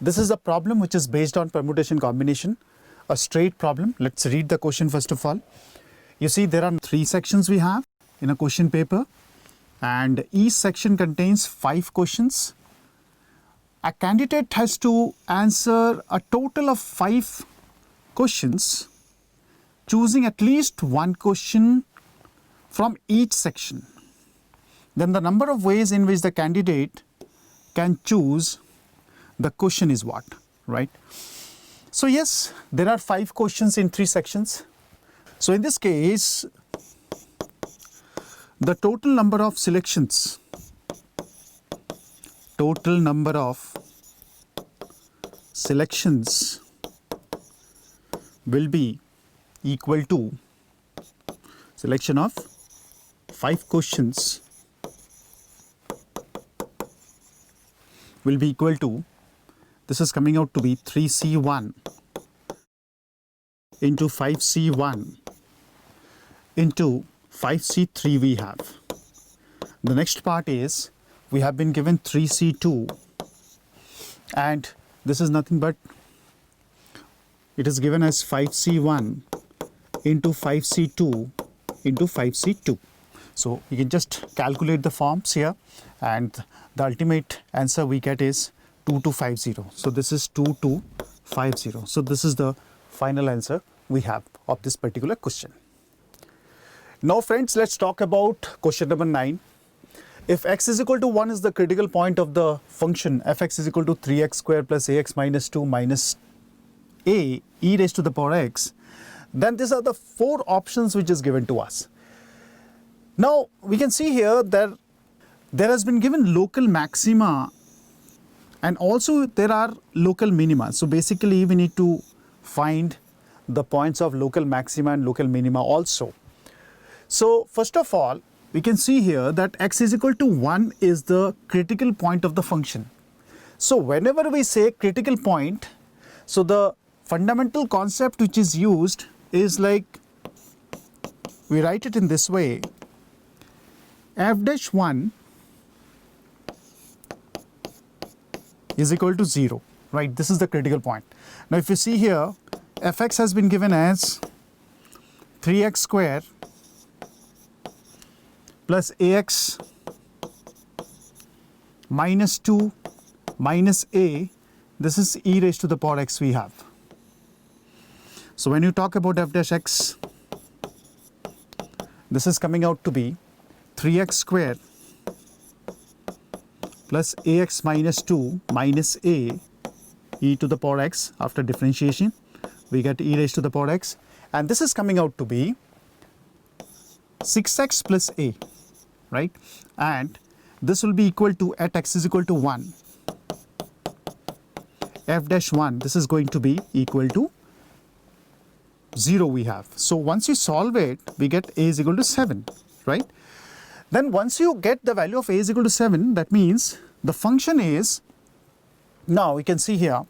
This is a problem which is based on permutation combination, a straight problem. Let's read the question first of all. You see there are 3 sections we have in a question paper, and each section contains 5 questions. A candidate has to answer a total of 5 questions, choosing at least one question from each section. Then the number of ways in which the candidate can choose the question is what, right? So yes, there are 5 questions in 3 sections. So in this case, the total number of selections, will be equal to selection of 5 questions will be equal to, this is coming out to be 3C1 into 5C1 into 5C3 we have. The next part is we have been given 3C2, and this is nothing but it is given as 5C1 into 5C2 into 5C2. So you can just calculate the forms here, and the ultimate answer we get is 2250. So this is 2250. So this is the final answer we have of this particular question. Now friends, let's talk about question number 9. If x is equal to 1 is the critical point of the function fx is equal to 3x square plus ax minus 2 minus a e raised to the power x, then these are the 4 options which is given to us. Now we can see here that there has been given local maxima and also there are local minima. So basically we need to find the points of local maxima and local minima also. So first of all, we can see here that x is equal to 1 is the critical point of the function. So whenever we say critical point, so the fundamental concept which is used is like, we write it in this way, f dash 1 is equal to 0, right? This is the critical point. Now if you see here, fx has been given as 3x square plus ax minus 2 minus a, this is e raised to the power x we have. So when you talk about f dash x, this is coming out to be 3x square plus ax minus 2 minus a e to the power x. After differentiation we get e raised to the power x, and this is coming out to be 6x plus a, right? And this will be equal to, at x is equal to 1, f dash 1, this is going to be equal to 0 we have. So once you solve it, we get a is equal to 7, right? Then once you get the value of a is equal to 7, that means the function is, now we can see here,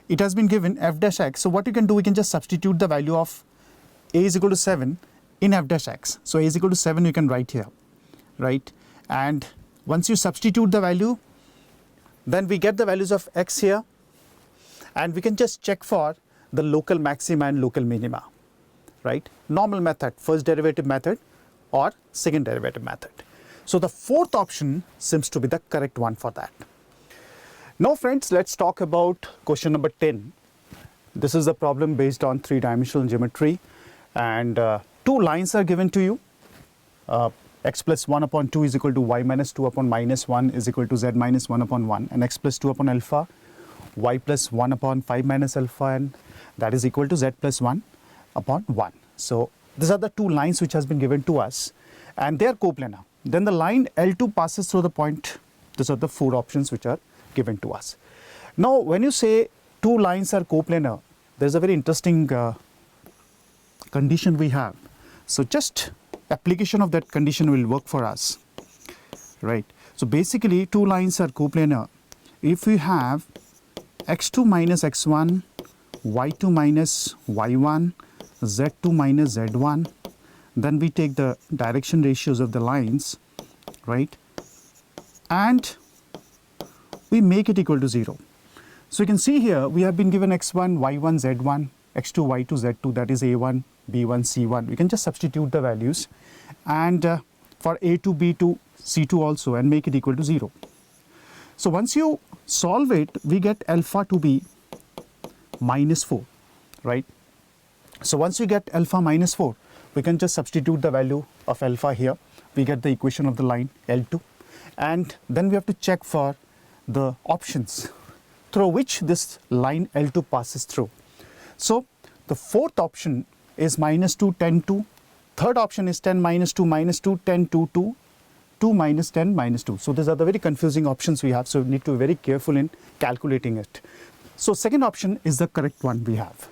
it has been given f dash x. So what you can do, we can just substitute the value of a is equal to 7 in f dash x. So a is equal to 7 you can write here, right? And once you substitute the value, then we get the values of x here, and we can just check for the local maxima and local minima, right? Normal method, first derivative method or second derivative method. So the 4th option seems to be the correct one for that. Now friends, let's talk about question number 10. This is the problem based on 3-dimensional geometry, and 2 lines are given to you. X plus 1 upon 2 is equal to y minus 2 upon minus 1 is equal to z minus 1 upon 1, and x plus 2 upon alpha, y plus 1 upon 5 minus alpha, and that is equal to z plus 1 upon 1. So these are the 2 lines which has been given to us, and they are coplanar. Then the line L2 passes through the point. These are the 4 options which are given to us. Now when you say 2 lines are coplanar, there is a very interesting condition we have. So just application of that condition will work for us, right? So basically 2 lines are coplanar if we have x2 minus x1, y2 minus y1, z2 minus z1, then we take the direction ratios of the lines, right, and we make it equal to 0. So you can see here we have been given x1, y1, z1, x2, y2, z2, that is a1, b1, c1. We can just substitute the values and for a2, b2, c2 also, and make it equal to 0. So once you solve it, we get alpha to be minus 4, right? So once we get alpha minus 4, we can just substitute the value of alpha here. We get the equation of the line L2, and then we have to check for the options through which this line L2 passes through. So the fourth option is minus 2, 10, 2. Third option is 10, minus 2, 10, 2, 2. 2 minus 10 minus 2. So these are the very confusing options we have. So we need to be very careful in calculating it. So second option is the correct one we have.